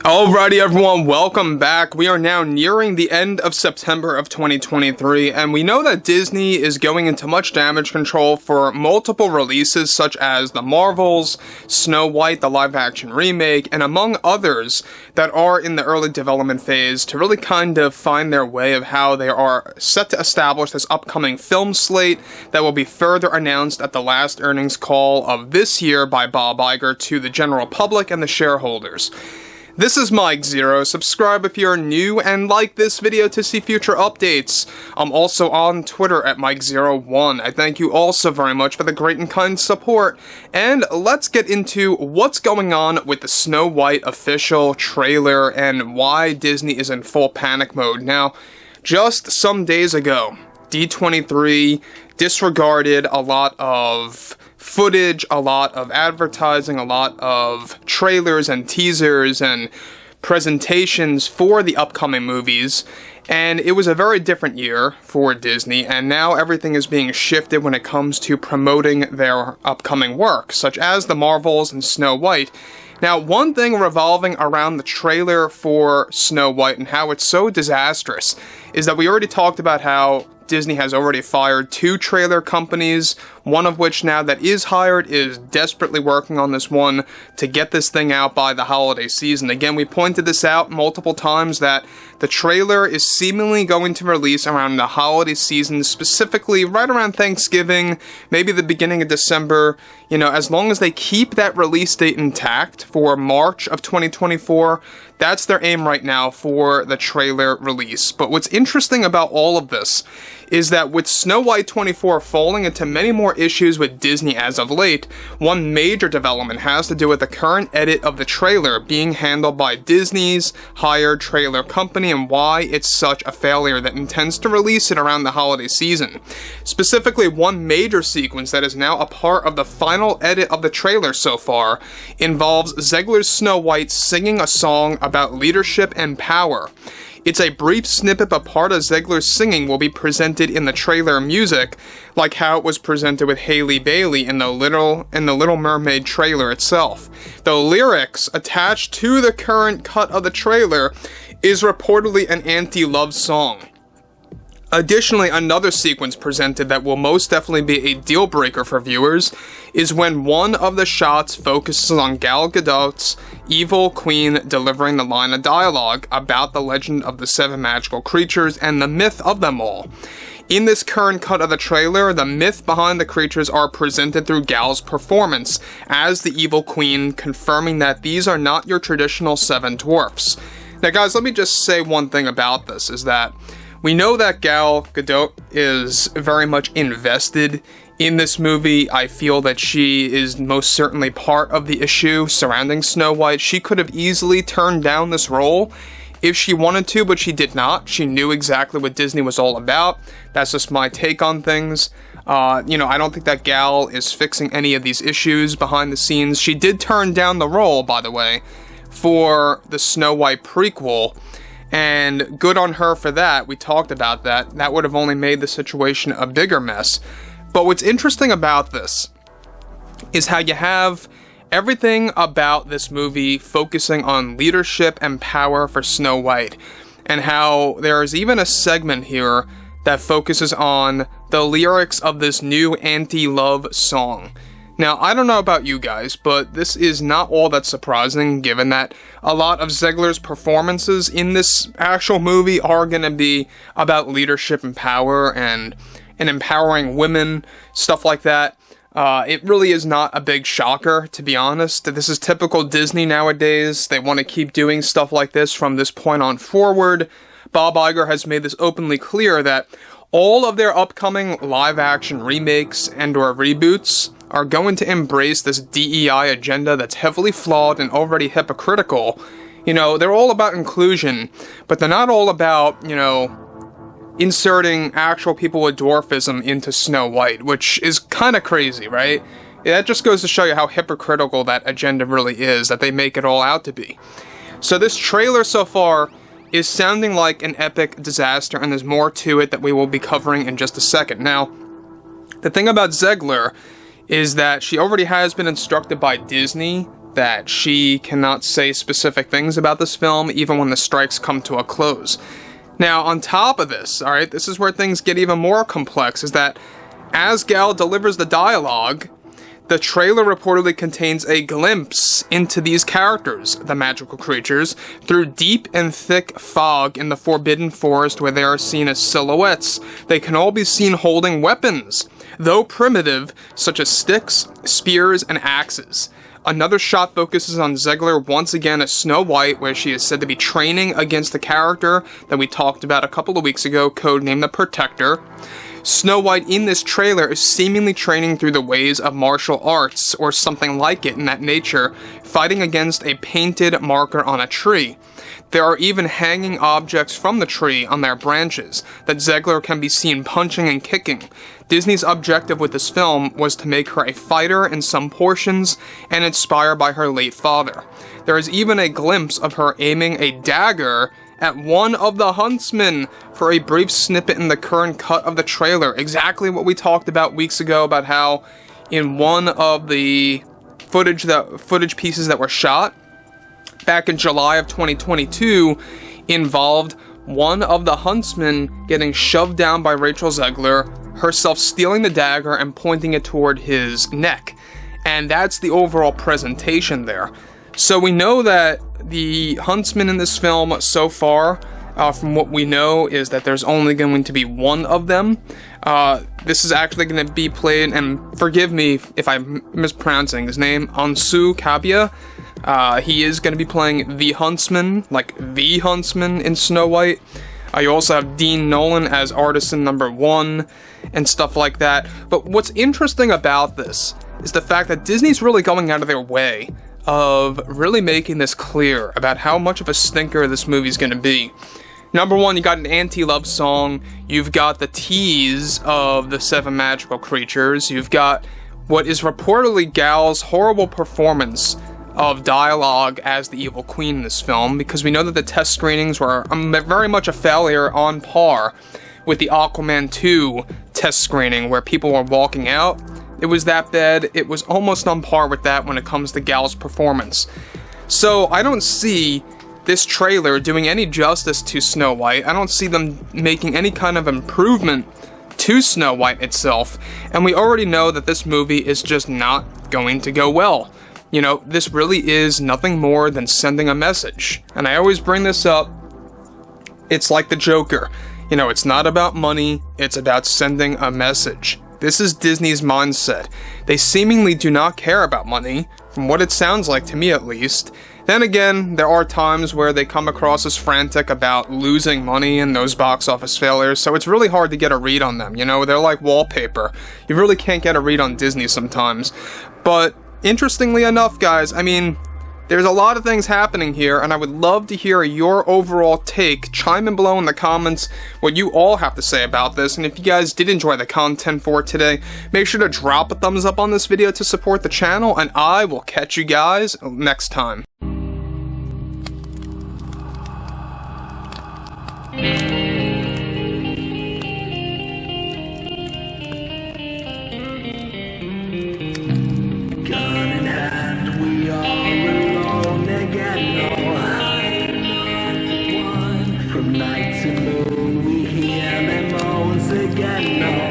Alrighty everyone, welcome back. We are now nearing the end of September of 2023, and we know that Disney is going into much damage control for multiple releases such as The Marvels, Snow White, the live-action remake, and among others that are in the early development phase to really kind of find their way of how they are set to establish this upcoming film slate that will be further announced at the last earnings call of this year by Bob Iger to the general public and the shareholders. This is Mike Zero. Subscribe if you're new and like this video to see future updates. I'm also on Twitter at Mike01. I thank you all so very much for the great and kind support. And let's get into what's going on with the Snow White official trailer and why Disney is in full panic mode. Now, just some days ago, D23 disregarded a lot of footage, a lot of advertising, a lot of trailers and teasers and presentations for the upcoming movies, and it was a very different year for Disney, and now everything is being shifted when it comes to promoting their upcoming work, such as The Marvels and Snow White. Now, one thing revolving around the trailer for Snow White and how it's so disastrous is that we already talked about how Disney has already fired 2 trailer companies, one of which now that is hired is desperately working on this one to get this thing out by the holiday season. Again, we pointed this out multiple times that the trailer is seemingly going to release around the holiday season, specifically right around Thanksgiving, maybe the beginning of December. You know, as long as they keep that release date intact for March of 2024, that's their aim right now for the trailer release. But what's interesting about all of this is that with Snow White 24 falling into many more issues with Disney as of late, one major development has to do with the current edit of the trailer being handled by Disney's hired trailer company and why it's such a failure that intends to release it around the holiday season. Specifically, one major sequence that is now a part of the final edit of the trailer so far involves Zegler's Snow White singing a song about leadership and power. It's a brief snippet, but part of Zegler's singing will be presented in the trailer music, like how it was presented with Hailey Bailey in the Little Mermaid trailer itself. The lyrics attached to the current cut of the trailer is reportedly an anti-love song. Additionally, another sequence presented that will most definitely be a deal breaker for viewers is when one of the shots focuses on Gal Gadot's evil queen delivering the line of dialogue about the legend of the 7 magical creatures and the myth of them all. In this current cut of the trailer, the myth behind the creatures are presented through Gal's performance as the evil queen, confirming that these are not your traditional 7 dwarfs. Now guys, let me just say one thing about this, is that we know that Gal Gadot is very much invested in this movie. I feel that she is most certainly part of the issue surrounding Snow White. She could have easily turned down this role if she wanted to, but she did not. She knew exactly what Disney was all about. That's just my take on things. I don't think that Gal is fixing any of these issues behind the scenes. She did turn down the role, by the way, for the Snow White prequel. And good on her for that. We talked about that. That would have only made the situation a bigger mess. But what's interesting about this is how you have everything about this movie focusing on leadership and power for Snow White, and how there is even a segment here that focuses on the lyrics of this new anti-love song. Now, I don't know about you guys, but this is not all that surprising, given that a lot of Zegler's performances in this actual movie are going to be about leadership and power and empowering women, stuff like that. It really is not a big shocker, to be honest. This is typical Disney nowadays. They want to keep doing stuff like this from this point on forward. Bob Iger has made this openly clear that all of their upcoming live-action remakes and/or reboots are going to embrace this DEI agenda that's heavily flawed and already hypocritical. You know, they're all about inclusion, but they're not all about, inserting actual people with dwarfism into Snow White, which is kind of crazy, right? That just goes to show you how hypocritical that agenda really is, that they make it all out to be. So this trailer so far is sounding like an epic disaster, and there's more to it that we will be covering in just a second. Now, the thing about Zegler is that she already has been instructed by Disney that she cannot say specific things about this film even when the strikes come to a close. Now, on top of this, alright, this is where things get even more complex, is that as Gal delivers the dialogue, the trailer reportedly contains a glimpse into these characters, the magical creatures, through deep and thick fog in the Forbidden Forest where they are seen as silhouettes. They can all be seen holding weapons, though primitive, such as sticks, spears, and axes. Another shot focuses on Zegler once again as Snow White, where she is said to be training against the character that we talked about a couple of weeks ago, codenamed the Protector. Snow White in this trailer is seemingly training through the ways of martial arts, or something like it in that nature, fighting against a painted marker on a tree. There are even hanging objects from the tree on their branches that Zegler can be seen punching and kicking. Disney's objective with this film was to make her a fighter in some portions and inspired by her late father. There is even a glimpse of her aiming a dagger at one of the huntsmen for a brief snippet in the current cut of the trailer. Exactly what we talked about weeks ago about how in one of the footage pieces that were shot back in July of 2022 involved one of the huntsmen getting shoved down by Rachel Zegler, herself stealing the dagger and pointing it toward his neck. And that's the overall presentation there. So we know that the huntsman in this film so far, from what we know, is that there's only going to be one of them. This is actually going to be played, and forgive me if I'm mispronouncing his name, Ansu Kabia. He is going to be playing the huntsman, like the huntsman in Snow White. You also have Dean Nolan as artisan number 1 and stuff like that. But what's interesting about this is the fact that Disney's really going out of their way of really making this clear about how much of a stinker this movie's going to be. Number 1, you got an anti-love song, you've got the tease of the 7 magical creatures, you've got what is reportedly Gal's horrible performance of dialogue as the evil queen in this film, because we know that the test screenings were very much a failure, on par with the Aquaman 2 test screening where people were walking out. It was that bad. It was almost on par with that when it comes to Gal's performance. So I don't see this trailer doing any justice to Snow White. I don't see them making any kind of improvement to Snow White itself. And we already know that this movie is just not going to go well. You know, this really is nothing more than sending a message. And I always bring this up. It's like the Joker. You know, it's not about money. It's about sending a message. This is Disney's mindset. They seemingly do not care about money, from what it sounds like to me at least. Then again, there are times where they come across as frantic about losing money in those box office failures, so it's really hard to get a read on them, you know? They're like wallpaper. You really can't get a read on Disney sometimes. But interestingly enough, guys, I mean, there's a lot of things happening here, and I would love to hear your overall take. Chime in below in the comments what you all have to say about this, and if you guys did enjoy the content for today, make sure to drop a thumbs up on this video to support the channel, and I will catch you guys next time. Night to moon, we hear them moans again. No.